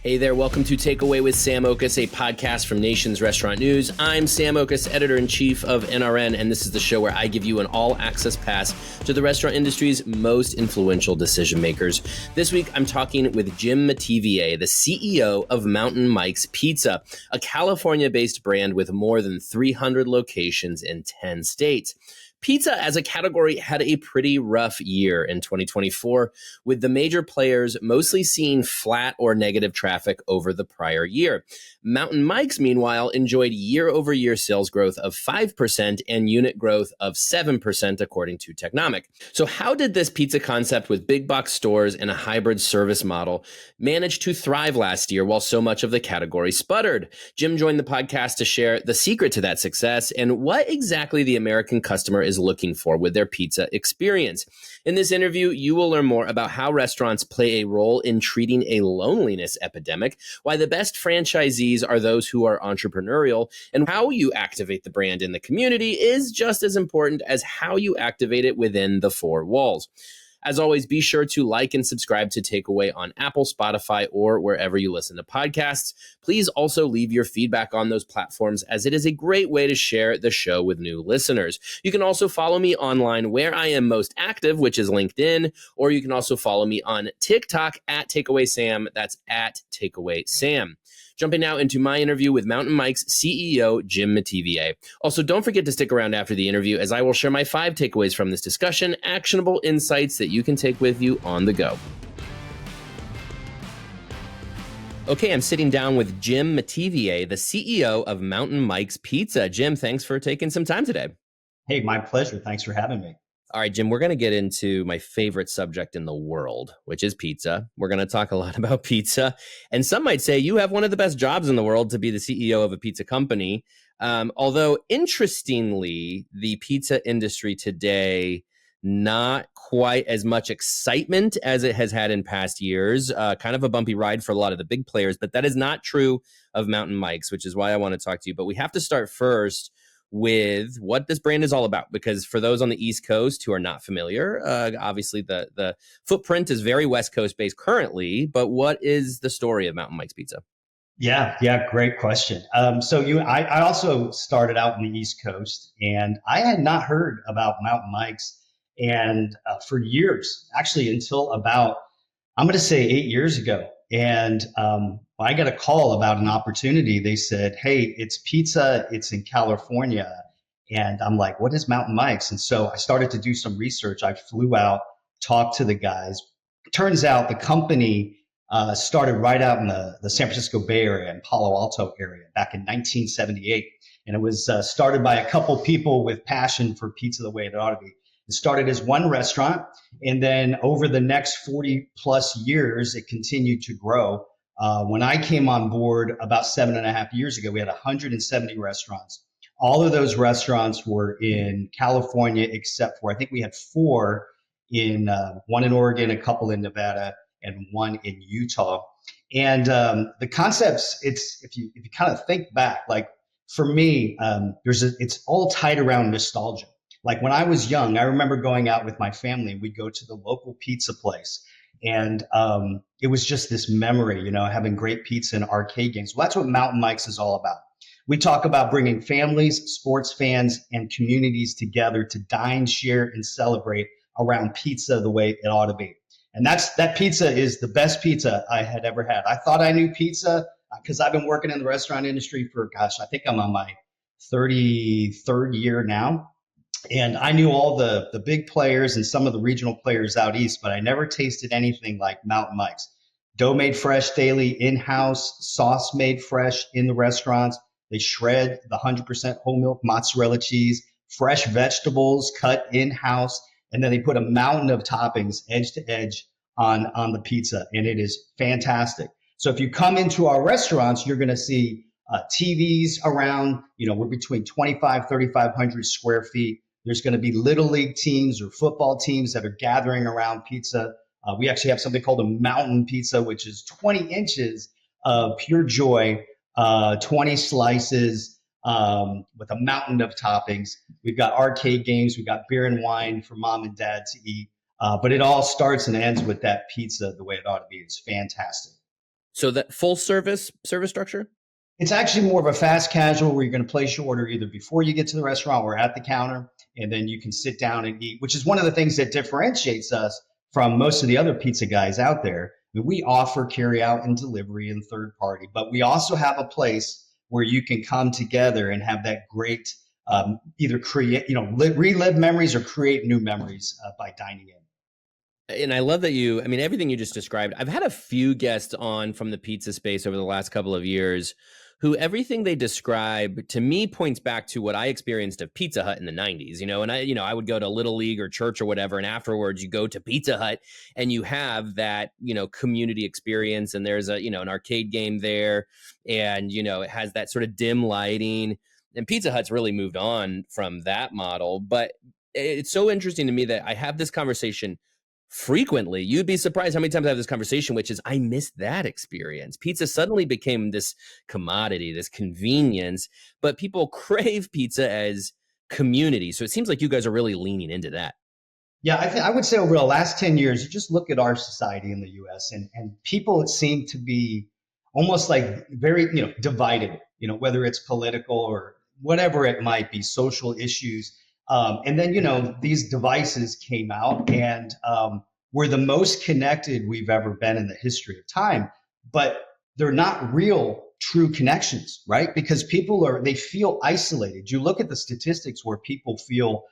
Hey there, welcome to Takeaway with Sam Oches, a podcast from Nation's Restaurant News. I'm Sam Oches, editor-in-chief of NRN, and this is the show where I give you an all-access pass to the restaurant industry's most influential decision makers. This week, I'm talking with Jim Metevier, the CEO of Mountain Mike's Pizza, a California-based brand with more than 300 locations in 10 states. Pizza as a category had a pretty rough year in 2024, with the major players mostly seeing flat or negative traffic over the prior year. Mountain Mike's, meanwhile, enjoyed year-over-year sales growth of 5% and unit growth of 7%, according to Technomic. So how did this pizza concept with big box stores and a hybrid service model manage to thrive last year while so much of the category sputtered? Jim joined the podcast to share the secret to that success and what exactly the American customer is looking for with their pizza experience. In this interview, you will learn more about how restaurants play a role in treating a loneliness epidemic, why the best franchisees are those who are entrepreneurial, and how you activate the brand in the community is just as important as how you activate it within the four walls. As always, be sure to like and subscribe to Takeaway on Apple, Spotify, or wherever you listen to podcasts. Please also leave your feedback on those platforms, as it is a great way to share the show with new listeners. You can also follow me online where I am most active, which is LinkedIn, or you can also follow me on TikTok at Takeaway Sam. That's at Takeaway Sam. Jumping now into my interview with Mountain Mike's CEO, Jim Metevier. Also, don't forget to stick around after the interview, as I will share my 5 takeaways from this discussion, actionable insights that you can take with you on the go. Okay, I'm sitting down with Jim Metevier, the CEO of Mountain Mike's Pizza. Jim, thanks for taking some time today. Hey, my pleasure. Thanks for having me. All right, Jim, we're going to get into my favorite subject in the world, which is pizza. We're going to talk a lot about pizza. And some might say you have one of the best jobs in the world to be the CEO of a pizza company. Although, interestingly, the pizza industry today, not quite as much excitement as it has had in past years. Kind of a bumpy ride for a lot of the big players, but that is not true of Mountain Mike's, which is why I want to talk to you. But we have to start first with what this brand is all about, because for those on the East Coast who are not familiar, obviously the footprint is very West Coast based currently, but what is the story of Mountain Mike's Pizza? Yeah, great question. I also started out in the East Coast, and I had not heard about Mountain Mike's and for years, actually until about, I'm going to say 8 years ago. And I got a call about an opportunity. They said, hey, it's pizza. It's in California. And I'm like, what is Mountain Mike's? And so I started to do some research. I flew out, talked to the guys. Turns out the company started right out in the San Francisco Bay Area and Palo Alto area back in 1978. And it was started by a couple people with passion for pizza the way it ought to be. It started as one restaurant, and then over the next 40 plus years, it continued to grow. When I came on board about 7.5 years ago, we had 170 restaurants. All of those restaurants were in California, except for I think we had 4 in one in Oregon, a couple in Nevada, and 1 in Utah. And the concepts, if you kind of think back, like for me, it's all tied around nostalgia. Like when I was young, I remember going out with my family. We'd go to the local pizza place, and it was just this memory, having great pizza and arcade games. Well, that's what Mountain Mike's is all about. We talk about bringing families, sports fans, and communities together to dine, share, and celebrate around pizza the way it ought to be. And that pizza is the best pizza I had ever had. I thought I knew pizza because I've been working in the restaurant industry for, I think I'm on my 33rd year now. And I knew all the big players and some of the regional players out east, but I never tasted anything like Mountain Mike's. Dough made fresh daily, in-house, sauce made fresh in the restaurants. They shred the 100% whole milk mozzarella cheese, fresh vegetables cut in-house, and then they put a mountain of toppings edge to edge on the pizza, and it is fantastic. So if you come into our restaurants, you're going to see TVs around, we're between 3,500 square feet. There's going to be little league teams or football teams that are gathering around pizza. We actually have something called a mountain pizza, which is 20 inches of pure joy, 20 slices with a mountain of toppings. We've got arcade games. We've got beer and wine for mom and dad to eat. But it all starts and ends with that pizza the way it ought to be. It's fantastic. So that full service structure? It's actually more of a fast casual where you're going to place your order either before you get to the restaurant or at the counter, and then you can sit down and eat, which is one of the things that differentiates us from most of the other pizza guys out there. I mean, we offer carry out and delivery and third party, but we also have a place where you can come together and have that great either create, relive memories or create new memories by dining in. And I love that I mean, everything you just described. I've had a few guests on from the pizza space over the last couple of years who everything they describe to me points back to what I experienced of Pizza Hut in the 90s, and I would go to Little League or church or whatever. And afterwards you go to Pizza Hut and you have that, community experience. And there's an arcade game there, and, it has that sort of dim lighting, and Pizza Hut's really moved on from that model. But it's so interesting to me that I have this conversation frequently. You'd be surprised how many times I have this conversation, which is I miss that experience. Pizza suddenly became this commodity, this convenience, but people crave pizza as community. So it seems like you guys are really leaning into that. Yeah, I would say over the last 10 years, you just look at our society in the US, and people seem to be almost like very, divided, whether it's political or whatever it might be, social issues. And then, these devices came out, and we're the most connected we've ever been in the history of time, but they're not real true connections, right? Because they feel isolated. You look at the statistics where people feel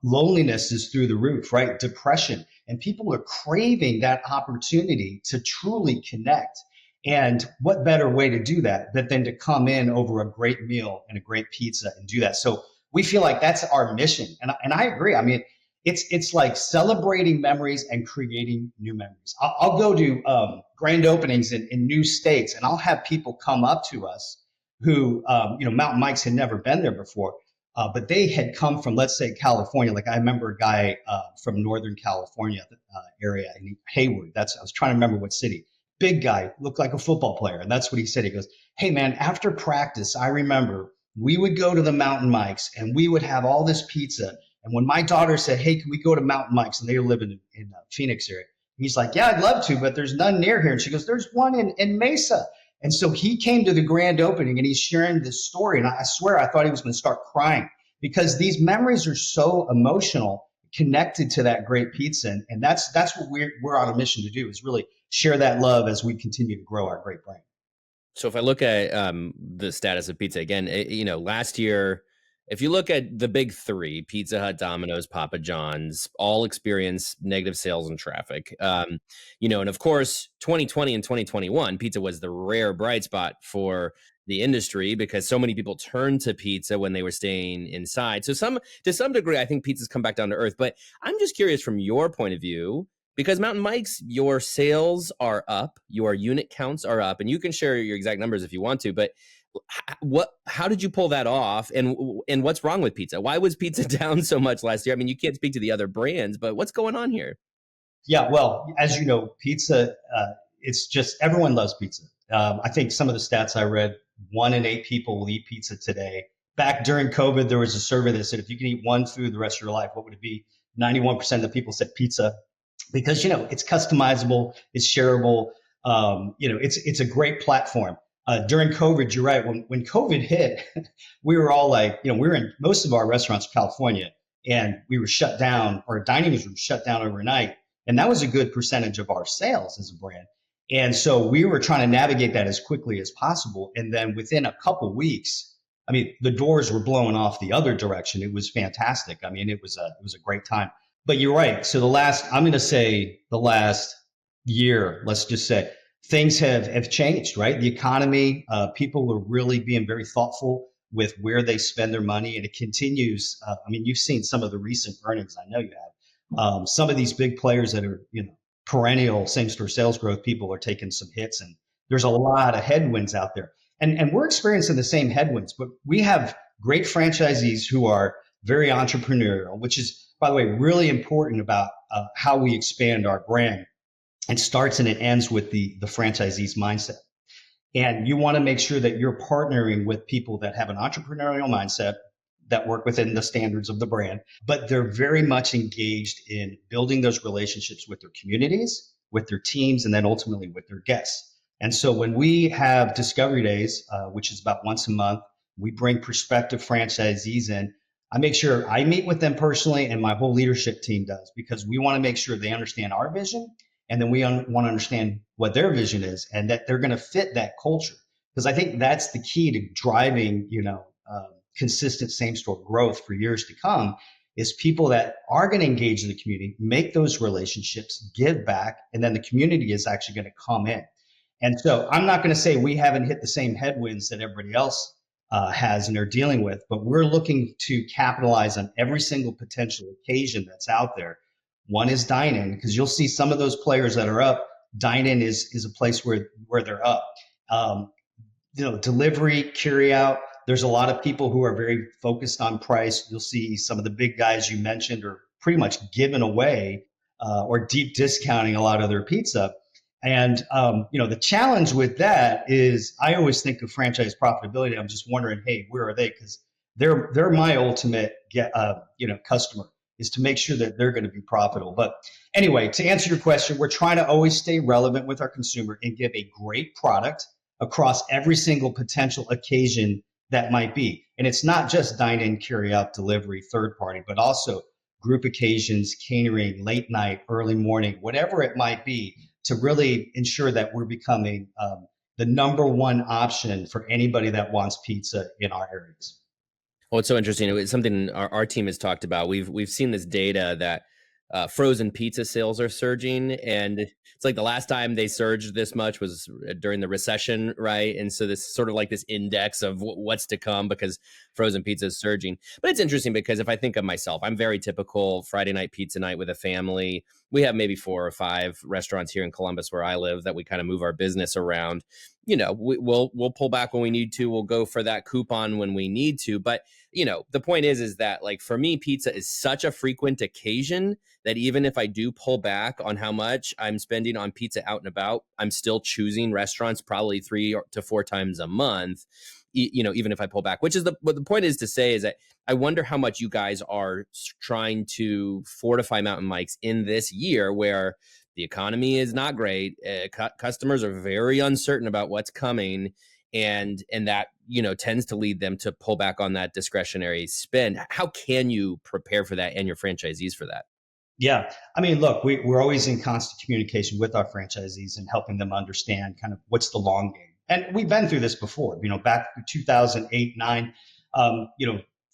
loneliness is through the roof, right? Depression. And people are craving that opportunity to truly connect. And what better way to do that than to come in over a great meal and a great pizza and do that? So we feel like that's our mission. And I agree. I mean, it's like celebrating memories and creating new memories. I'll go to grand openings in new states, and I'll have people come up to us who, Mountain Mike's had never been there before. But they had come from, let's say, California. Like I remember a guy from Northern California area in Hayward. I was trying to remember what city. Big guy, looked like a football player. And that's what he said. He goes, "Hey, man, after practice, I remember we would go to the Mountain Mike's and we would have all this pizza. And when my daughter said, 'Hey, can we go to Mountain Mike's?' And they live in Phoenix area. He's like, 'Yeah, I'd love to, but there's none near here.' And she goes, 'There's one in Mesa.' And so he came to the grand opening and he's sharing this story. And I swear I thought he was going to start crying because these memories are so emotional, connected to that great pizza. And that's what we're on a mission to do, is really share that love as we continue to grow our great brand. So if I look at the status of pizza again, last year, if you look at the big three, Pizza Hut, Domino's, Papa John's, all experienced negative sales and traffic. And of course, 2020 and 2021, pizza was the rare bright spot for the industry because so many people turned to pizza when they were staying inside. So to some degree, I think pizza's come back down to earth. But I'm just curious from your point of view, because Mountain Mike's, your sales are up, your unit counts are up, and you can share your exact numbers if you want to, but how did you pull that off, and what's wrong with pizza? Why was pizza down so much last year? I mean, you can't speak to the other brands, but what's going on here? Yeah, well, as you know, pizza, it's just everyone loves pizza. I think some of the stats I read, 1 in 8 people will eat pizza today. Back during COVID, there was a survey that said if you can eat one food the rest of your life, what would it be? 91% of the people said pizza because, it's customizable, it's shareable, it's a great platform. During COVID, you're right. When COVID hit, we were all like, we were in most of our restaurants in California, and we were shut down. Our dining rooms were shut down overnight, and that was a good percentage of our sales as a brand. And so we were trying to navigate that as quickly as possible. And then within a couple weeks, I mean, the doors were blowing off the other direction. It was fantastic. I mean, it was a great time. But you're right. So I'm going to say the last year, let's just say, things have changed, right? The economy, people are really being very thoughtful with where they spend their money, and it continues. I mean, you've seen some of the recent earnings. I know you have. Some of these big players that are, perennial same-store sales growth, people are taking some hits, and there's a lot of headwinds out there. And we're experiencing the same headwinds, but we have great franchisees who are very entrepreneurial, which is, by the way, really important about how we expand our brand. It starts and it ends with the franchisee's mindset. And you want to make sure that you're partnering with people that have an entrepreneurial mindset, that work within the standards of the brand, but they're very much engaged in building those relationships with their communities, with their teams, and then ultimately with their guests. And so when we have discovery days, which is about once a month, we bring prospective franchisees in. I make sure I meet with them personally and my whole leadership team does because we want to make sure they understand our vision and then we want to understand what their vision is and that they're going to fit that culture. Because I think that's the key to driving, consistent same store growth for years to come is people that are going to engage in the community, make those relationships, give back, and then the community is actually going to come in. And so I'm not going to say we haven't hit the same headwinds that everybody else has and are dealing with, but we're looking to capitalize on every single potential occasion that's out there. One is dine-in, because you'll see some of those players that are up. Dine-in is a place where they're up. Um, Delivery, carry out. There's a lot of people who are very focused on price. You'll see some of the big guys you mentioned are pretty much giving away or deep discounting a lot of their pizza. And the challenge with that is, I always think of franchise profitability. I'm just wondering, hey, where are they? Because they're my ultimate customer is to make sure that they're going to be profitable. But anyway, to answer your question, we're trying to always stay relevant with our consumer and give a great product across every single potential occasion that might be. And it's not just dine in, carry out, delivery, third party, but also group occasions, catering, late night, early morning, whatever it might be, to really ensure that we're becoming the number one option for anybody that wants pizza in our areas. Well, it's so interesting. It's something our team has talked about. We've seen this data that frozen pizza sales are surging, and it's like the last time they surged this much was during the recession, right? And so this is sort of like this index of what's to come because frozen pizza is surging. But it's interesting because if I think of myself, I'm very typical Friday night pizza night with a family. We have maybe 4 or 5 restaurants here in Columbus where I live that we kind of move our business around. We'll pull back when we need to. We'll go for that coupon when we need to. But the point is that, like, for me, pizza is such a frequent occasion that even if I do pull back on how much I'm spending on pizza out and about, I'm still choosing restaurants probably 3 to 4 times a month. Even if I pull back, what the point is to say is that I wonder how much you guys are trying to fortify Mountain Mike's in this year where the economy is not great. Customers are very uncertain about what's coming, and that tends to lead them to pull back on that discretionary spend. How can you prepare for that and your franchisees for that? Yeah. I mean, look, we're always in constant communication with our franchisees and helping them understand kind of what's the long game. And we've been through this before, back in 2008, 9,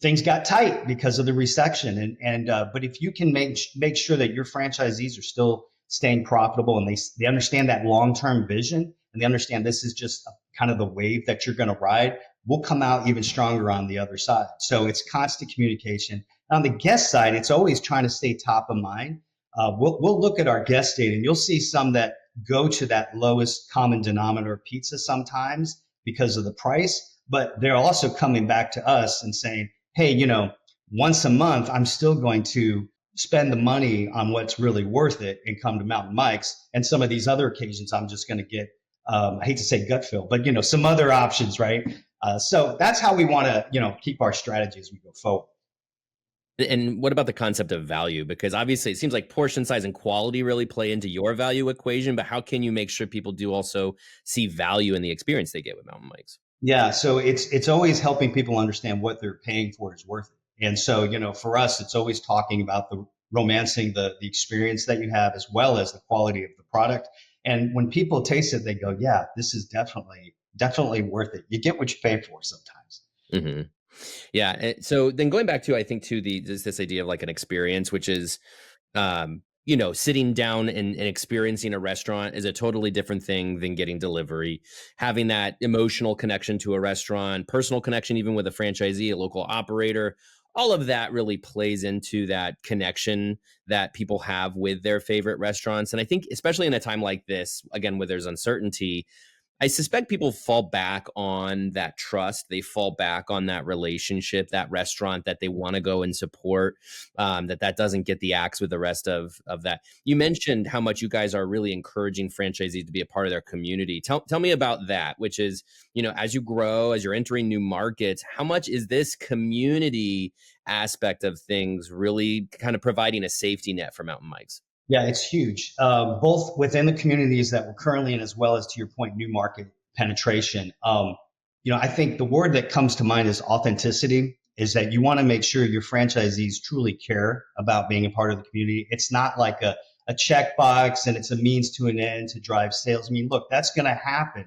things got tight because of the recession. But if you can make sure that your franchisees are still staying profitable and they understand that long-term vision and they understand this is just kind of the wave that you're going to ride, we'll come out even stronger on the other side. So it's constant communication. On the guest side, it's always trying to stay top of mind. We'll look at our guest data, and you'll see some that go to that lowest common denominator pizza sometimes because of the price, but they're also coming back to us and saying, hey, once a month, I'm still going to spend the money on what's really worth it and come to Mountain Mike's. And some of these other occasions, I'm just going to get, I hate to say gut feel, but some other options, right? So that's how we want to, keep our strategy as we go forward. And what about the concept of value? Because obviously it seems like portion size and quality really play into your value equation, but how can you make sure people do also see value in the experience they get with Mountain Mike's? Yeah, so it's always helping people understand what they're paying for is worth it. And so, for us, it's always talking about the romancing the experience that you have as well as the quality of the product. And when people taste it, they go, yeah, this is definitely worth it. You get what you pay for sometimes. Mm-hmm. Yeah. So then going back to, I think, to this idea of like an experience, which is, sitting down and experiencing a restaurant is a totally different thing than getting delivery. Having that emotional connection to a restaurant, personal connection, even with a franchisee, a local operator, all of that really plays into that connection that people have with their favorite restaurants. And I think, especially in a time like this, again, where there's uncertainty, I suspect people fall back on that trust. They fall back on that relationship, that restaurant that they want to go and support, that doesn't get the axe with the rest of that. You mentioned how much you guys are really encouraging franchisees to be a part of their community. Tell me about that, which is, as you grow, as you're entering new markets, how much is this community aspect of things really kind of providing a safety net for Mountain Mike's? Yeah, it's huge, both within the communities that we're currently in, as well as, to your point, new market penetration. I think the word that comes to mind is authenticity. Is that you want to make sure your franchisees truly care about being a part of the community. It's not like a checkbox and it's a means to an end to drive sales. I mean, look, that's going to happen,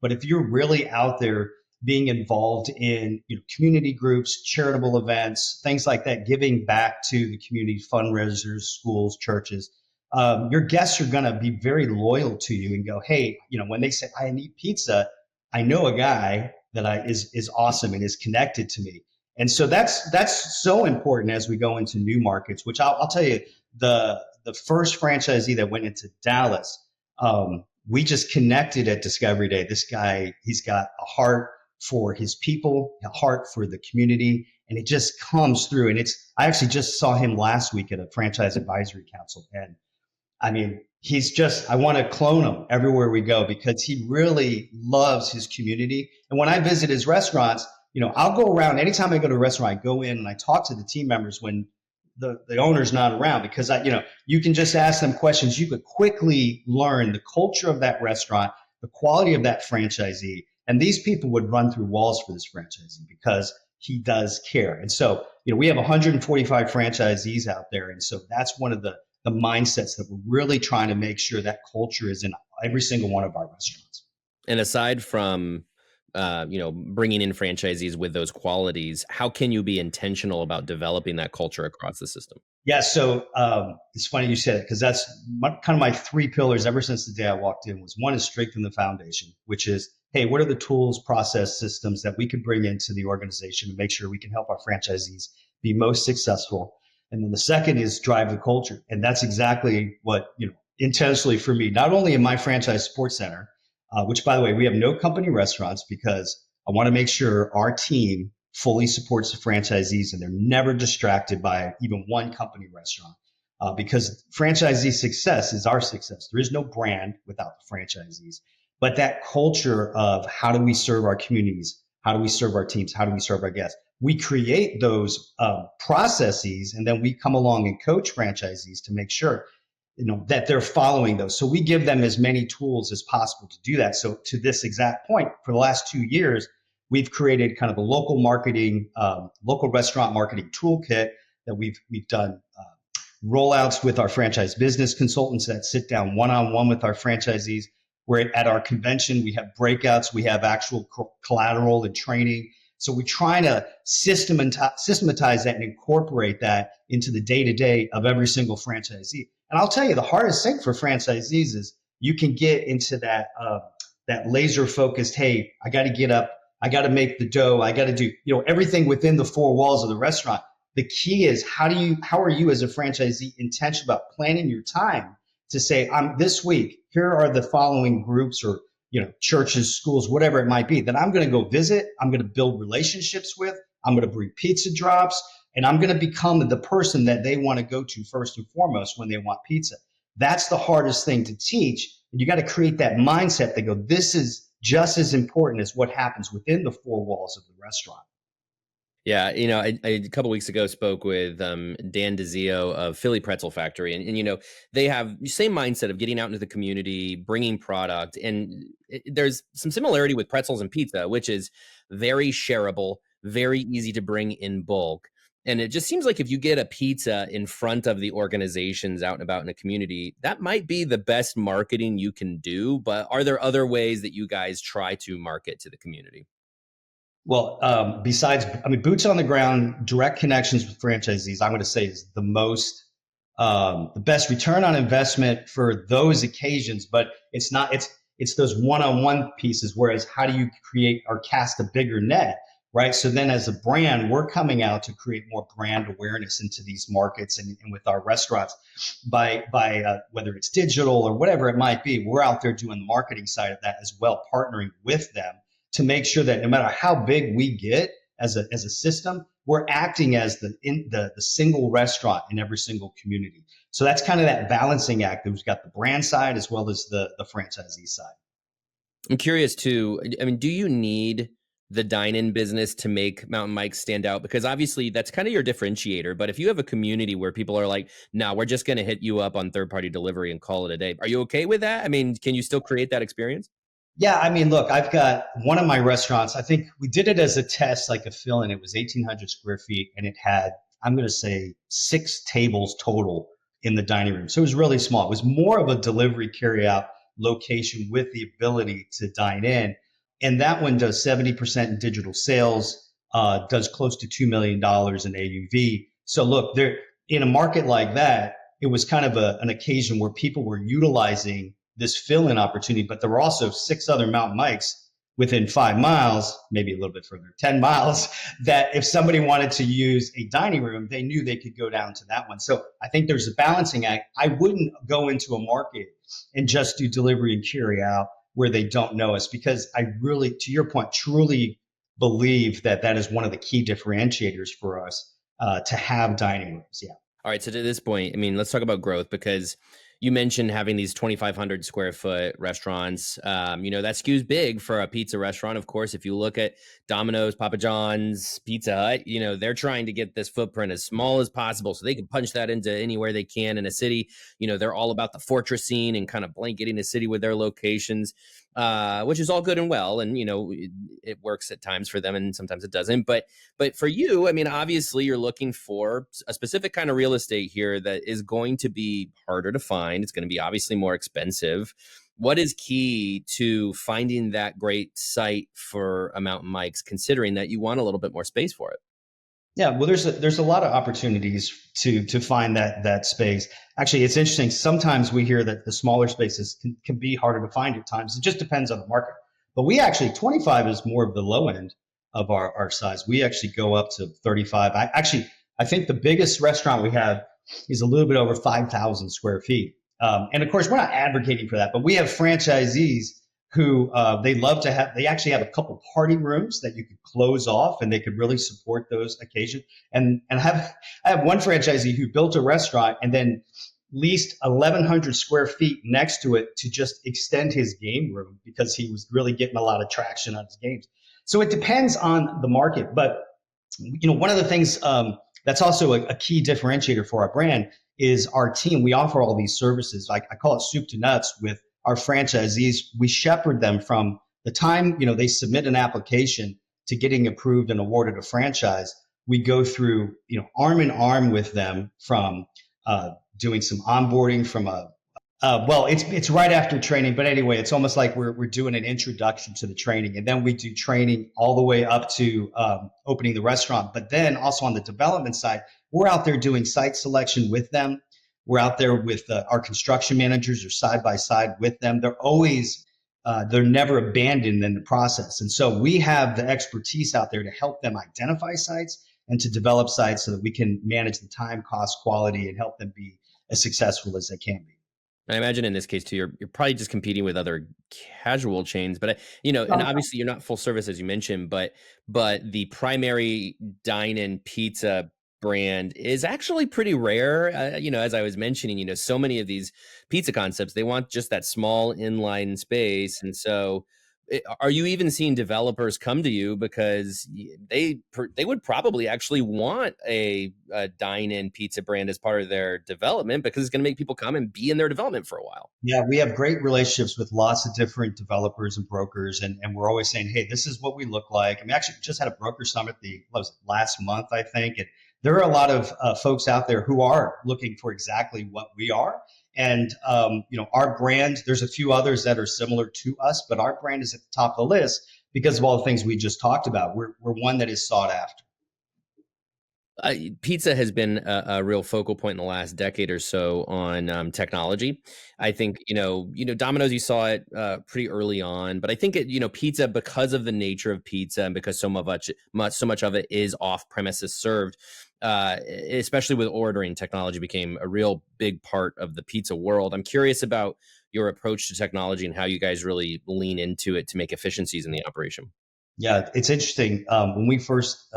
but if you're really out there being involved in community groups, charitable events, things like that, giving back to the community, fundraisers, schools, churches, your guests are going to be very loyal to you and go, hey, when they say I need pizza, I know a guy that is awesome and is connected to me. And so that's so important as we go into new markets. Which I'll tell you, the first franchisee that went into Dallas, we just connected at Discovery Day. This guy, he's got a heart for his people, a heart for the community, and it just comes through. And I actually just saw him last week at a franchise advisory council, and I mean, I want to clone him everywhere we go because he really loves his community. And when I visit his restaurants, I'll go around anytime I go to a restaurant, I go in and I talk to the team members when the owner's not around, because you can just ask them questions. You could quickly learn the culture of that restaurant, the quality of that franchisee. And these people would run through walls for this franchisee because he does care. And so, we have 145 franchisees out there. And so that's one of the mindsets that we're really trying to make sure that culture is in every single one of our restaurants. And aside from, bringing in franchisees with those qualities, how can you be intentional about developing that culture across the system? Yeah, so it's funny you said it, because that's kind of my three pillars ever since the day I walked in. Was one is strengthen the foundation, which is, hey, what are the tools, process, systems that we can bring into the organization to make sure we can help our franchisees be most successful? And then the second is drive the culture. And that's exactly what, intentionally for me, not only in my franchise sports center, which, by the way, we have no company restaurants because I want to make sure our team fully supports the franchisees and they're never distracted by even one company restaurant, because franchisee success is our success. There is no brand without the franchisees. But that culture of how do we serve our communities? How do we serve our teams? How do we serve our guests? We create those processes, and then we come along and coach franchisees to make sure that they're following those. So we give them as many tools as possible to do that. So to this exact point, for the last 2 years, we've created kind of a local restaurant marketing toolkit that we've done rollouts with our franchise business consultants that sit down one-on-one with our franchisees. We're at our convention, we have breakouts, we have actual collateral and training. So we're trying to systematize that and incorporate that into the day-to-day of every single franchisee. And I'll tell you, the hardest thing for franchisees is you can get into that laser focused, hey, I got to get up, I got to make the dough, I got to do everything within the four walls of the restaurant. The key is how are you as a franchisee intentional about planning your time to say, this week, here are the following groups or churches, schools, whatever it might be, that I'm going to go visit, I'm going to build relationships with, I'm going to bring pizza drops, and I'm going to become the person that they want to go to first and foremost when they want pizza. That's the hardest thing to teach. And you got to create that mindset that this is just as important as what happens within the four walls of the restaurant. Yeah, I a couple weeks ago spoke with Dan DeZio of Philly Pretzel Factory, and they have the same mindset of getting out into the community, bringing product, and there's some similarity with pretzels and pizza, which is very shareable, very easy to bring in bulk. And it just seems like if you get a pizza in front of the organizations out and about in a community, that might be the best marketing you can do. But are there other ways that you guys try to market to the community? Well, besides, boots on the ground, direct connections with franchisees, I'm going to say is the best return on investment for those occasions. But it's not, it's those one-on-one pieces. Whereas how do you create or cast a bigger net, right? So then as a brand, we're coming out to create more brand awareness into these markets and with our restaurants by whether it's digital or whatever it might be. We're out there doing the marketing side of that as well, partnering with them to make sure that no matter how big we get as a system, we're acting as the single restaurant in every single community. So that's kind of that balancing act. We've got the brand side as well as the franchisee side. I'm curious too. Do you need the dine-in business to make Mountain Mike's stand out? Because obviously that's kind of your differentiator. But if you have a community where people are like, "No, we're just going to hit you up on third-party delivery and call it a day," are you okay with that? I mean, can you still create that experience? Yeah, I mean, look, I've got one of my restaurants. I think we did it as a test, like a fill-in. It was 1,800 square feet, and it had, I'm going to say, 6 tables total in the dining room. So it was really small. It was more of a delivery carry-out location with the ability to dine in. And that one does 70% in digital sales, does close to $2 million in AUV. So look, there in a market like that, it was kind of an occasion where people were utilizing this fill-in opportunity, but there were also 6 other Mountain Mikes within 5 miles, maybe a little bit further, 10 miles, that if somebody wanted to use a dining room, they knew they could go down to that one. So I think there's a balancing act. I wouldn't go into a market and just do delivery and carry out where they don't know us, because I really, to your point, truly believe that that is one of the key differentiators for us, to have dining rooms. Yeah. All right. So to this point, I mean, let's talk about growth, because you mentioned having these 2,500 square foot restaurants. That skews big for a pizza restaurant. Of course, if you look at Domino's, Papa John's, Pizza Hut, they're trying to get this footprint as small as possible so they can punch that into anywhere they can in a city. They're all about the fortressing and kind of blanketing the city with their locations, which is all good and well. And, it works at times for them and sometimes it doesn't. But for you, I mean, obviously you're looking for a specific kind of real estate here that is going to be harder to find. It's going to be obviously more expensive. What is key to finding that great site for a Mountain Mike's, considering that you want a little bit more space for it? Yeah, well, there's a lot of opportunities to find that space. Actually, it's interesting. Sometimes we hear that the smaller spaces can be harder to find at times. It just depends on the market. But we actually 25 is more of the low end of our size. We actually go up to 35. I think the biggest restaurant we have is a little bit over 5,000 square feet. And of course, we're not advocating for that, but we have franchisees who they actually have a couple party rooms that you could close off and they could really support those occasions. I have one franchisee who built a restaurant and then leased 1,100 square feet next to it to just extend his game room because he was really getting a lot of traction on his games. So it depends on the market. But one of the things that's also a key differentiator for our brand is our team. We offer all these services. I call it soup to nuts with our franchisees. We shepherd them from the time they submit an application to getting approved and awarded a franchise. We go through arm in arm with them from doing some onboarding from it's right after training, but anyway, it's almost like we're doing an introduction to the training, and then we do training all the way up to opening the restaurant. But then also on the development side, we're out there doing site selection with them. We're out there with our construction managers are side by side with them. They're never abandoned in the process, and so we have the expertise out there to help them identify sites and to develop sites so that we can manage the time, cost, quality, and help them be as successful as they can be. I imagine in this case too, you're probably just competing with other casual chains, but and obviously you're not full service as you mentioned, but the primary dine-in pizza brand is actually pretty rare. As I was mentioning, so many of these pizza concepts, they want just that small inline space, and so are you even seeing developers come to you because they would probably actually want a dine-in pizza brand as part of their development because it's going to make people come and be in their development for a while? Yeah, we have great relationships with lots of different developers and brokers, and we're always saying, hey, this is what we look like. I mean, actually, we just had a broker summit last month, I think, and there are a lot of folks out there who are looking for exactly what we are. And our brand, there's a few others that are similar to us, but our brand is at the top of the list because of all the things we just talked about. We're one that is sought after. Pizza has been a real focal point in the last decade or so on technology. I think Domino's, you saw it pretty early on, but I think pizza, because of the nature of pizza and because so much of it is off premises served, especially with ordering, technology became a real big part of the pizza world. I'm curious about your approach to technology and how you guys really lean into it to make efficiencies in the operation. Yeah, it's interesting. When we first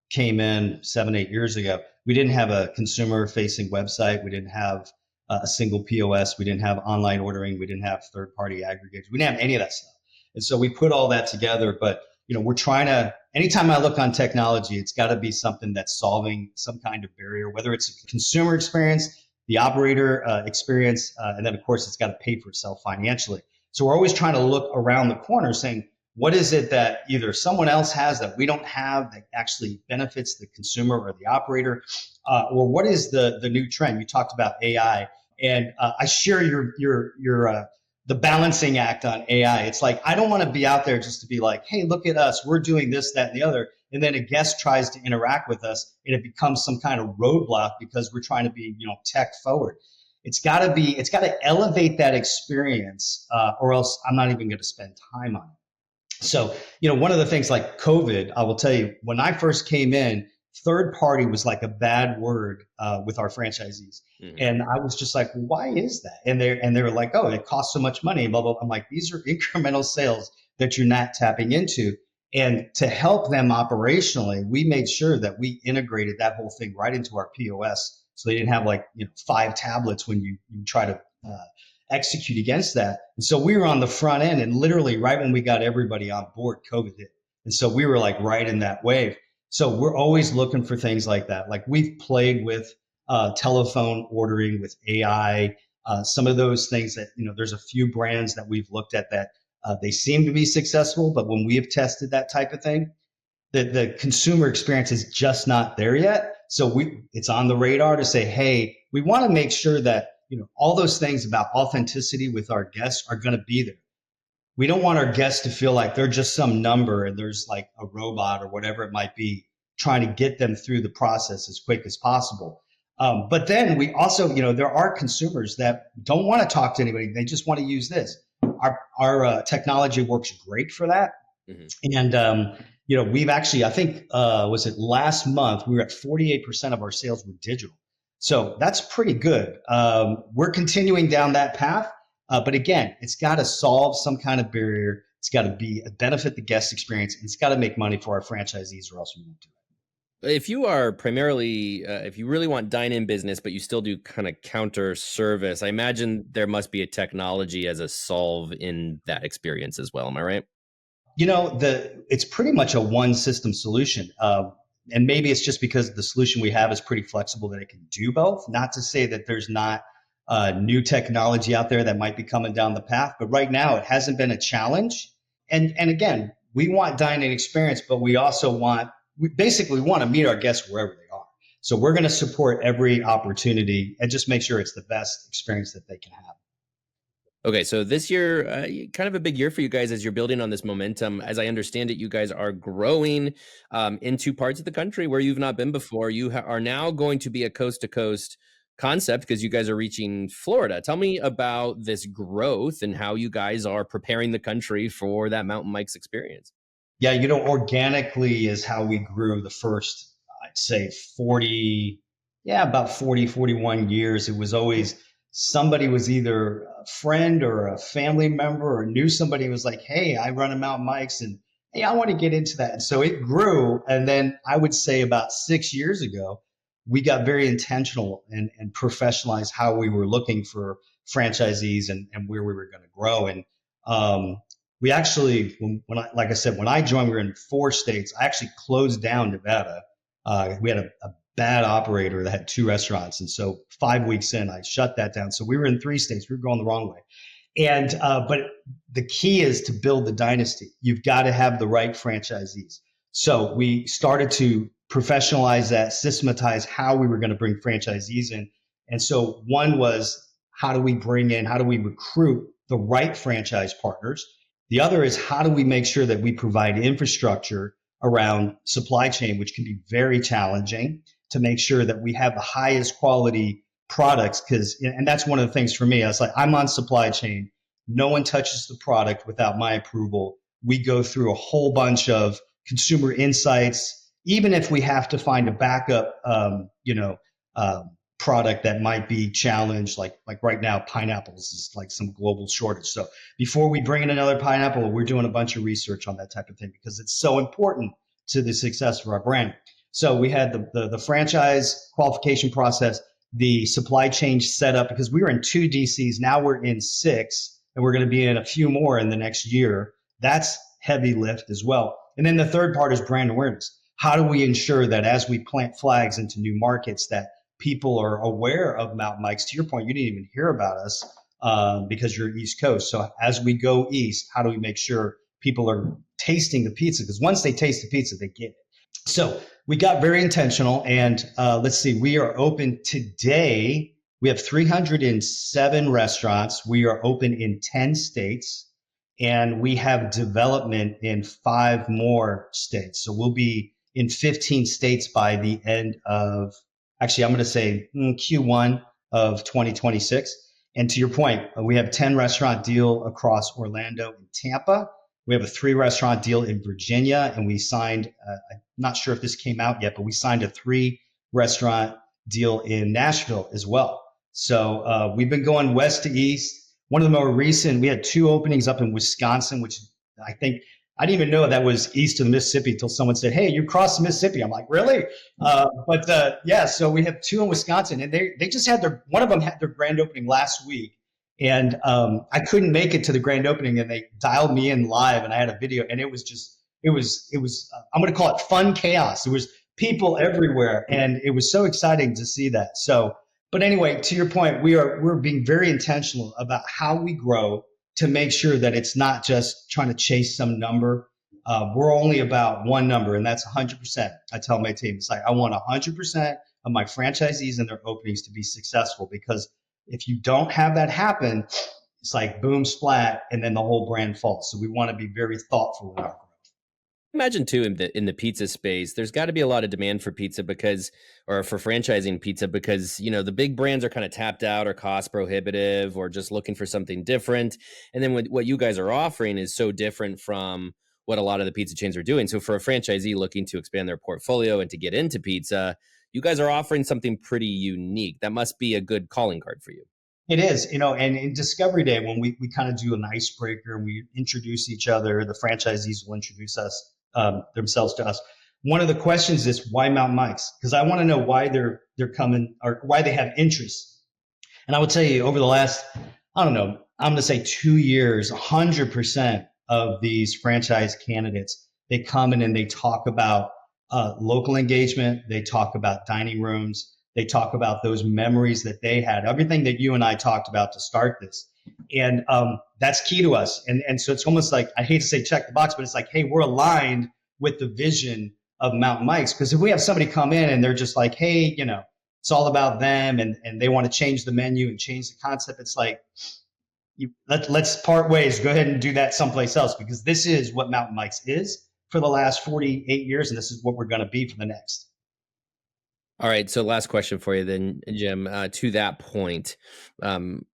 came in 7, 8 years ago, we didn't have a consumer facing website. We didn't have a single POS. We didn't have online ordering. We didn't have third party aggregators. We didn't have any of that stuff. And so we put all that together. But we're trying to, anytime I look on technology, it's got to be something that's solving some kind of barrier, whether it's a consumer experience, the operator experience, and then of course it's got to pay for itself financially. So we're always trying to look around the corner saying, what is it that either someone else has that we don't have that actually benefits the consumer or the operator, or what is the new trend? You talked about AI, and I share your the balancing act on AI. It's like, I don't want to be out there just to be like, hey, look at us, we're doing this, that, and the other. And then a guest tries to interact with us and it becomes some kind of roadblock because we're trying to be, tech forward. It's got to elevate that experience, or else I'm not even going to spend time on it. So, one of the things like COVID, I will tell you, when I first came in, third party was like a bad word with our franchisees. Mm-hmm. And I was just like, why is that? And they were like, oh, it costs so much money, blah, blah. I'm like, these are incremental sales that you're not tapping into. And to help them operationally, we made sure that we integrated that whole thing right into our POS. So they didn't have 5 tablets when you try to execute against that. And so we were on the front end, and literally right when we got everybody on board, COVID hit. And so we were like right in that wave. So we're always looking for things like that. Like we've played with telephone ordering with AI, some of those things that, there's a few brands that we've looked at that they seem to be successful, but when we have tested that type of thing, the consumer experience is just not there yet. So it's on the radar to say, hey, we want to make sure that, all those things about authenticity with our guests are going to be there. We don't want our guests to feel like they're just some number and there's like a robot or whatever it might be trying to get them through the process as quick as possible. But then we also, there are consumers that don't want to talk to anybody. They just want to use this. Our technology works great for that. Mm-hmm. And, we've actually, I think, was it last month, we were at 48% of our sales were digital. So that's pretty good. We're continuing down that path. But again, it's got to solve some kind of barrier. It's got to benefit the guest experience. And it's got to make money for our franchisees, or else we won't do it. If you are primarily, if you really want dine-in business, but you still do kind of counter service, I imagine there must be a technology as a solve in that experience as well. Am I right? It's pretty much a one system solution. And maybe it's just because the solution we have is pretty flexible that it can do both. Not to say that there's not new technology out there that might be coming down the path, but right now it hasn't been a challenge. And again, we want dine-in experience, but we also want to meet our guests wherever they are. So we're going to support every opportunity and just make sure it's the best experience that they can have. Okay, so this year, kind of a big year for you guys as you're building on this momentum. As I understand it, you guys are growing into parts of the country where you've not been before. You are now going to be a coast-to-coast concept because you guys are reaching Florida. Tell me about this growth and how you guys are preparing the country for that Mountain Mike's experience. Yeah, organically is how we grew the first, I'd say 41 years. It was always somebody was either a friend or a family member or knew somebody who was like, hey, I run a Mountain Mike's and hey, I want to get into that. And so it grew. And then I would say about 6 years ago, we got very intentional and professionalized how we were looking for franchisees and where we were going to grow. And we actually, when I joined, we were in 4 states. I actually closed down Nevada. We had a bad operator that had 2 restaurants. And so 5 weeks in, I shut that down. So we were in 3 states. We were going the wrong way. And but the key is to build the dynasty. You've got to have the right franchisees. So we started to professionalize that, systematize how we were going to bring franchisees in. And so one was, how do we recruit the right franchise partners? The other is, how do we make sure that we provide infrastructure around supply chain, which can be very challenging, to make sure that we have the highest quality products? And that's one of the things for me. I was like, I'm on supply chain. No one touches the product without my approval. We go through a whole bunch of consumer insights, even if we have to find a backup, product that might be challenged, like right now, pineapples is like some global shortage. So before we bring in another pineapple, we're doing a bunch of research on that type of thing because it's so important to the success of our brand. So we had the franchise qualification process, the supply chain set up, because we were in 2 DCs. Now we're in 6, and we're going to be in a few more in the next year. That's heavy lift as well. And then the third part is brand awareness. How do we ensure that as we plant flags into new markets that people are aware of Mountain Mike's? To your point, you didn't even hear about us because you're East Coast. So as we go east, how do we make sure people are tasting the pizza? Because once they taste the pizza, they get it. So we got very intentional. And let's see, we are open today. We have 307 restaurants. We are open in 10 states. And we have development in 5 more states. So we'll be in 15 states by the end of, actually, I'm going to say Q1 of 2026. And to your point, we have a 10 restaurant deal across Orlando and Tampa. We have a 3 restaurant deal in Virginia, and we signed, I'm not sure if this came out yet, but we signed a 3 restaurant deal in Nashville as well. So we've been going west to east. One of the more recent, we had 2 openings up in Wisconsin, which I think, I didn't even know that was east of the Mississippi until someone said, hey, you crossed the Mississippi. I'm like, really? Yeah, so we have 2 in Wisconsin, and they just had one of them had their grand opening last week. And I couldn't make it to the grand opening, and they dialed me in live, and I had a video, and it was I'm going to call it fun chaos. There was people everywhere, and it was so exciting to see that. So, but anyway, to your point, we're being very intentional about how we grow to make sure that it's not just trying to chase some number. We're only about one number, and that's 100%. I tell my team, it's like, I want 100% of my franchisees and their openings to be successful, because if you don't have that happen, it's like boom, splat, and then the whole brand falls. So we want to be very thoughtful with our growth. Imagine too, in the pizza space, there's got to be a lot of demand for pizza or for franchising pizza, because the big brands are kind of tapped out or cost prohibitive or just looking for something different. And then what you guys are offering is so different from what a lot of the pizza chains are doing. So for a franchisee looking to expand their portfolio and to get into pizza, you guys are offering something pretty unique. That must be a good calling card for you. It is, and in Discovery Day, when we kind of do an icebreaker and we introduce each other, the franchisees will introduce themselves to us. One of the questions is, why Mountain Mike's? Because I want to know why they're coming, or why they have interest. And I would tell you, over the last, I don't know, I'm going to say 2 years, 100% of these franchise candidates, they come in and they talk about local engagement. They talk about dining rooms. They talk about those memories that they had, everything that you and I talked about to start this. And that's key to us. And so it's almost like, I hate to say check the box, but it's like, hey, we're aligned with the vision of Mountain Mike's. Because if we have somebody come in and they're just like, hey, it's all about them, and they want to change the menu and change the concept, it's like, let's part ways. Go ahead and do that someplace else, because this is what Mountain Mike's is for the last 48 years, and this is what we're going to be for the next. All right. So last question for you then, Jim, to that point,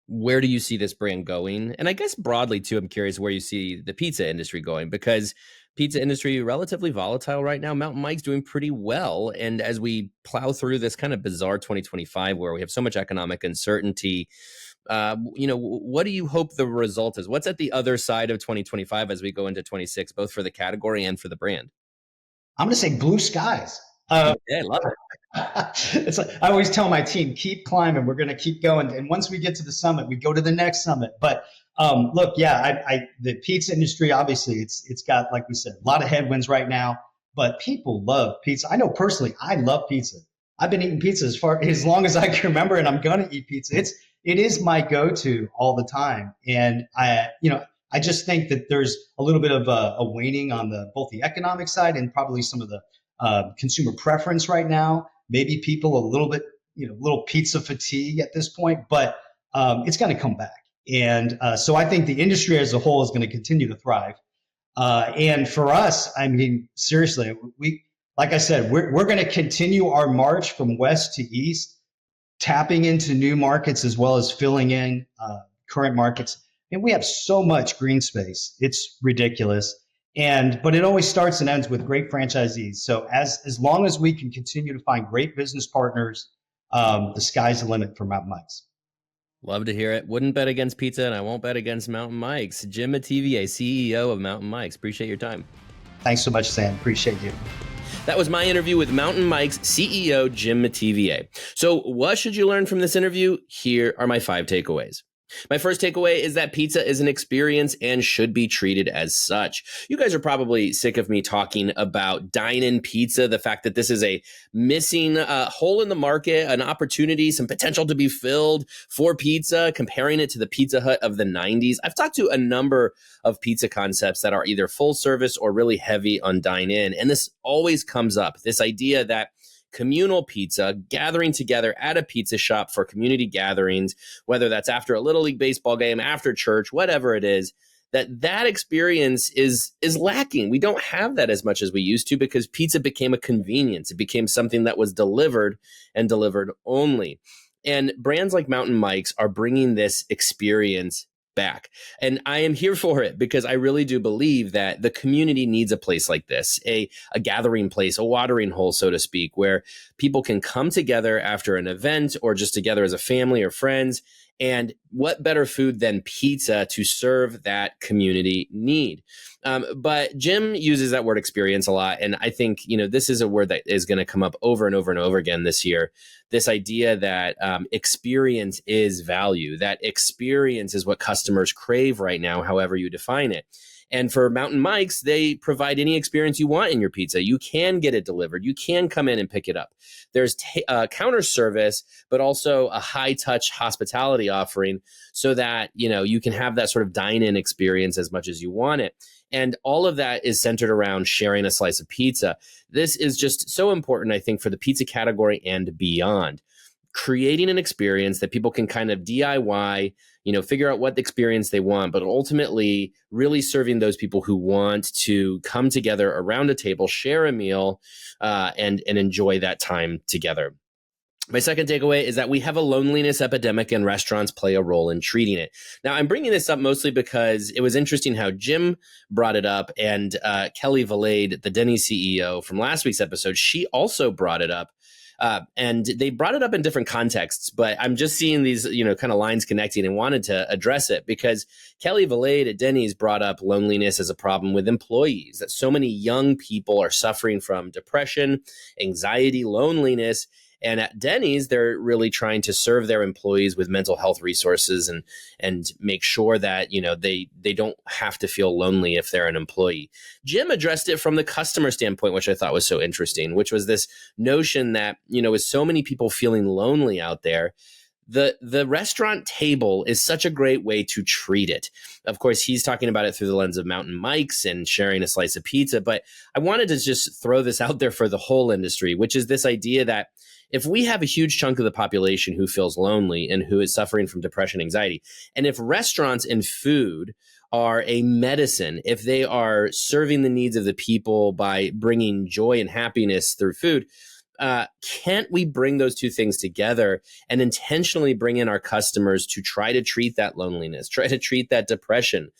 where do you see this brand going? And I guess broadly too, I'm curious where you see the pizza industry going, because pizza industry relatively volatile right now. Mountain Mike's doing pretty well. And as we plow through this kind of bizarre 2025, where we have so much economic uncertainty, what do you hope the result is? What's at the other side of 2025 as we go into 26, both for the category and for the brand? I'm going to say blue skies. Yeah, I love it. It's like, I always tell my team, keep climbing. We're going to keep going. And once we get to the summit, we go to the next summit. But look, yeah, the pizza industry, obviously, it's got, like we said, a lot of headwinds right now, but people love pizza. I know personally, I love pizza. I've been eating pizza as long as I can remember, and I'm going to eat pizza. It is my go-to all the time. And I just think that there's a little bit of a waning on both the economic side and probably some of the consumer preference right now. Maybe people a little bit, little pizza fatigue at this point, but it's going to come back. And so I think the industry as a whole is going to continue to thrive. And for us, I mean, seriously, like I said, we're going to continue our march from west to east, tapping into new markets as well as filling in current markets. And we have so much green space. It's ridiculous. But it always starts and ends with great franchisees. So as long as we can continue to find great business partners, the sky's the limit for Mountain Mike's. Love to hear it. Wouldn't bet against pizza, and I won't bet against Mountain Mike's. Jim Metevier, CEO of Mountain Mike's. Appreciate your time. Thanks so much, Sam. Appreciate you. That was my interview with Mountain Mike's CEO, Jim Metevier. So what should you learn from this interview? Here are my 5 takeaways. My first takeaway is that pizza is an experience and should be treated as such. You guys are probably sick of me talking about dine-in pizza, the fact that this is a missing hole in the market, an opportunity, some potential to be filled for pizza, comparing it to the Pizza Hut of the 90s. I've talked to a number of pizza concepts that are either full service or really heavy on dine-in, and this always comes up, this idea that communal pizza, gathering together at a pizza shop for community gatherings, whether that's after a Little League baseball game, after church, whatever it is, that experience is lacking. We don't have that as much as we used to because pizza became a convenience. It became something that was delivered and delivered only. And brands like Mountain Mike's are bringing this experience back. And I am here for it because I really do believe that the community needs a place like this, a gathering place, a watering hole, so to speak, where people can come together after an event or just together as a family or friends. And what better food than pizza to serve that community need? But Jim uses that word experience a lot. And I think, this is a word that is going to come up over and over and over again this year. This idea that experience is value, that experience is what customers crave right now, however you define it. And for Mountain Mike's, they provide any experience you want in your pizza. You can get it delivered. You can come in and pick it up. There's counter service, but also a high touch hospitality offering so that, you can have that sort of dine-in experience as much as you want it. And all of that is centered around sharing a slice of pizza. This is just so important, I think, for the pizza category and beyond. Creating an experience that people can kind of DIY, figure out what experience they want, but ultimately really serving those people who want to come together around a table, share a meal, and enjoy that time together. My second takeaway is that we have a loneliness epidemic and restaurants play a role in treating it. Now, I'm bringing this up mostly because it was interesting how Jim brought it up, and Kelly Valade, the Denny's CEO from last week's episode, she also brought it up. And they brought it up in different contexts, but I'm just seeing these, kind of lines connecting and wanted to address it because Kelly Valade at Denny's brought up loneliness as a problem with employees, that so many young people are suffering from depression, anxiety, loneliness. And at Denny's, they're really trying to serve their employees with mental health resources and make sure that, they don't have to feel lonely if they're an employee. Jim addressed it from the customer standpoint, which I thought was so interesting, which was this notion that, with so many people feeling lonely out there, the restaurant table is such a great way to treat it. Of course, he's talking about it through the lens of Mountain Mike's and sharing a slice of pizza, but I wanted to just throw this out there for the whole industry, which is this idea that if we have a huge chunk of the population who feels lonely and who is suffering from depression, anxiety, and if restaurants and food are a medicine, if they are serving the needs of the people by bringing joy and happiness through food, can't we bring those two things together and intentionally bring in our customers to try to treat that loneliness, try to treat that depression?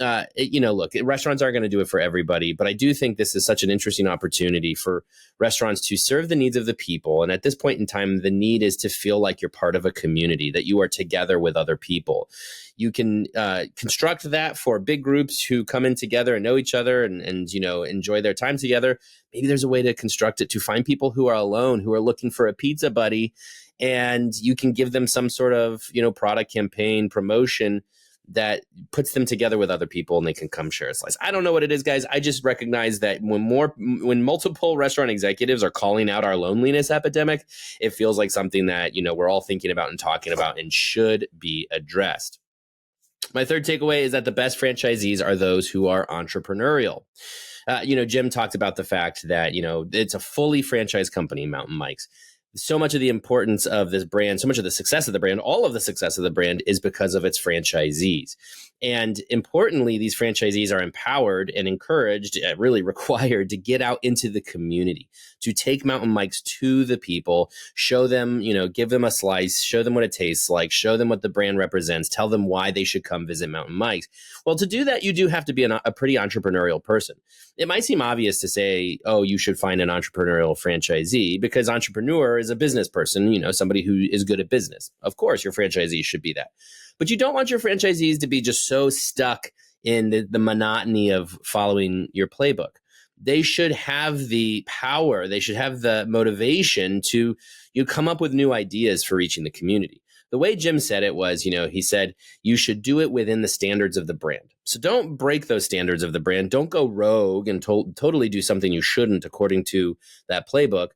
Look, restaurants aren't going to do it for everybody, but I do think this is such an interesting opportunity for restaurants to serve the needs of the people. And at this point in time, the need is to feel like you're part of a community, that you are together with other people. You can construct that for big groups who come in together and know each other and enjoy their time together. Maybe there's a way to construct it to find people who are alone, who are looking for a pizza buddy, and you can give them some sort of, product campaign promotion that puts them together with other people and they can come share a slice. I don't know what it is, guys. I just recognize that when multiple restaurant executives are calling out our loneliness epidemic, it feels like something that, we're all thinking about and talking about and should be addressed. My third takeaway is that the best franchisees are those who are entrepreneurial. Jim talked about the fact that, it's a fully franchised company, Mountain Mike's. So much of the importance of this brand, so much of the success of the brand, all of the success of the brand is because of its franchisees. And importantly, these franchisees are empowered and encouraged, really required to get out into the community, to take Mountain Mike's to the people, show them, give them a slice, show them what it tastes like, show them what the brand represents, tell them why they should come visit Mountain Mike's. Well, to do that, you do have to be a pretty entrepreneurial person. It might seem obvious to say, oh, you should find an entrepreneurial franchisee because entrepreneur is a business person, somebody who is good at business. Of course, your franchisee should be that. But you don't want your franchisees to be just so stuck in the monotony of following your playbook. They should have the power. They should have the motivation to come up with new ideas for reaching the community. the way Jim said it was, he said, you should do it within the standards of the brand. So don't break those standards of the brand. Don't go rogue and totally do something you shouldn't according to that playbook.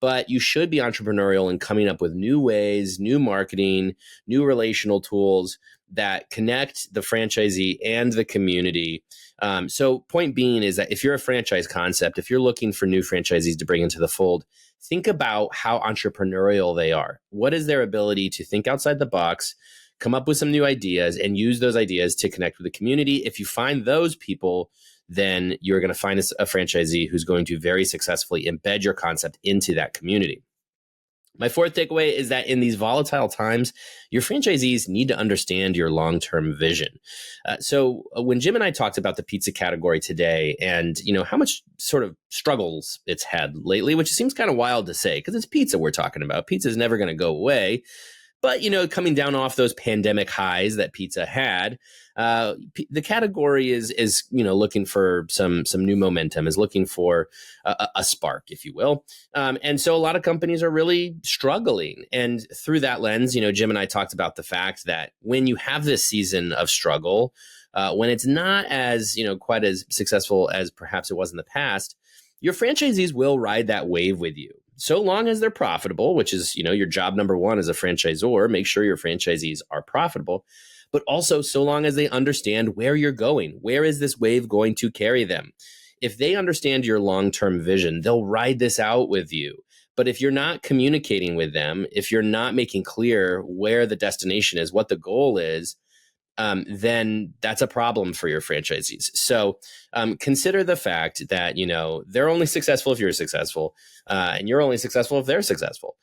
But you should be entrepreneurial in coming up with new ways, new marketing, new relational tools that connect the franchisee and the community. So point being is that if you're a franchise concept, if you're looking for new franchisees to bring into the fold, think about how entrepreneurial they are. What is their ability to think outside the box, come up with some new ideas, and use those ideas to connect with the community? If you find those people, then you're going to find a franchisee who's going to very successfully embed your concept into that community. My fourth takeaway is that in these volatile times, your franchisees need to understand your long-term vision. So when Jim and I talked about the pizza category today and, how much sort of struggles it's had lately, which seems kind of wild to say because it's pizza we're talking about. Pizza is never going to go away. But, coming down off those pandemic highs that pizza had, the category is looking for some new momentum, is looking for a spark, if you will. And so a lot of companies are really struggling. And through that lens, Jim and I talked about the fact that when you have this season of struggle, when it's not as, quite as successful as perhaps it was in the past, your franchisees will ride that wave with you. So long as they're profitable, which is, your job number one as a franchisor, make sure your franchisees are profitable, but also so long as they understand where you're going. Where is this wave going to carry them? If they understand your long-term vision, they'll ride this out with you. But if you're not communicating with them, if you're not making clear where the destination is, what the goal is, then that's a problem for your franchisees. So consider the fact that, they're only successful if you're successful, and you're only successful if they're successful.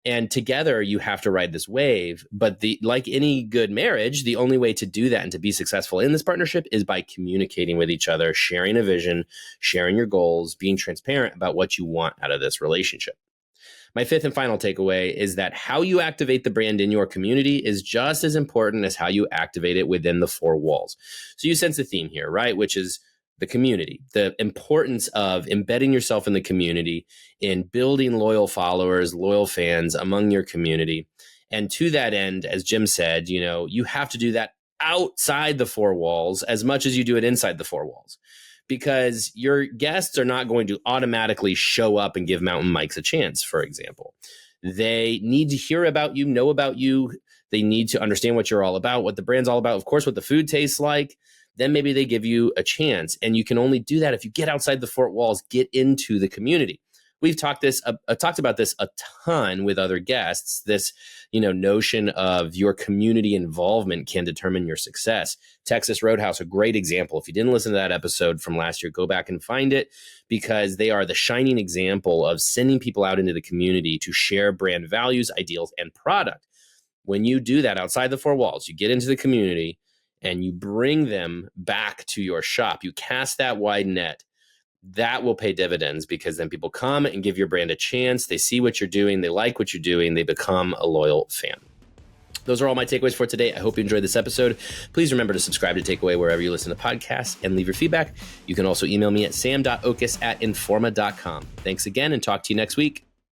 And together you have to ride this wave. But like any good marriage, the only way to do that and to be successful in this partnership is by communicating with each other, sharing a vision, sharing your goals, being transparent about what you want out of this relationship. My fifth and final takeaway is that how you activate the brand in your community is just as important as how you activate it within the four walls. So you sense the theme here, right? Which is the community, the importance of embedding yourself in the community, in building loyal followers, loyal fans among your community. And to that end, as Jim said, you have to do that outside the four walls as much as you do it inside the four walls. Because your guests are not going to automatically show up and give Mountain Mike's a chance, for example. They need to hear about you, know about you. They need to understand what you're all about, what the brand's all about, of course, what the food tastes like. Then maybe they give you a chance. And you can only do that if you get outside the four walls, get into the community. We've talked about this a ton with other guests. This, notion of your community involvement can determine your success. Texas Roadhouse, a great example. If you didn't listen to that episode from last year, go back and find it because they are the shining example of sending people out into the community to share brand values, ideals, and product. When you do that outside the four walls, you get into the community and you bring them back to your shop. You cast that wide net. That will pay dividends because then people come and give your brand a chance. They see what you're doing. They like what you're doing. They become a loyal fan. Those are all my takeaways for today. I hope you enjoyed this episode. Please remember to subscribe to Takeaway wherever you listen to podcasts and leave your feedback. You can also email me at sam.oches@informa.com. Thanks again and talk to you next week.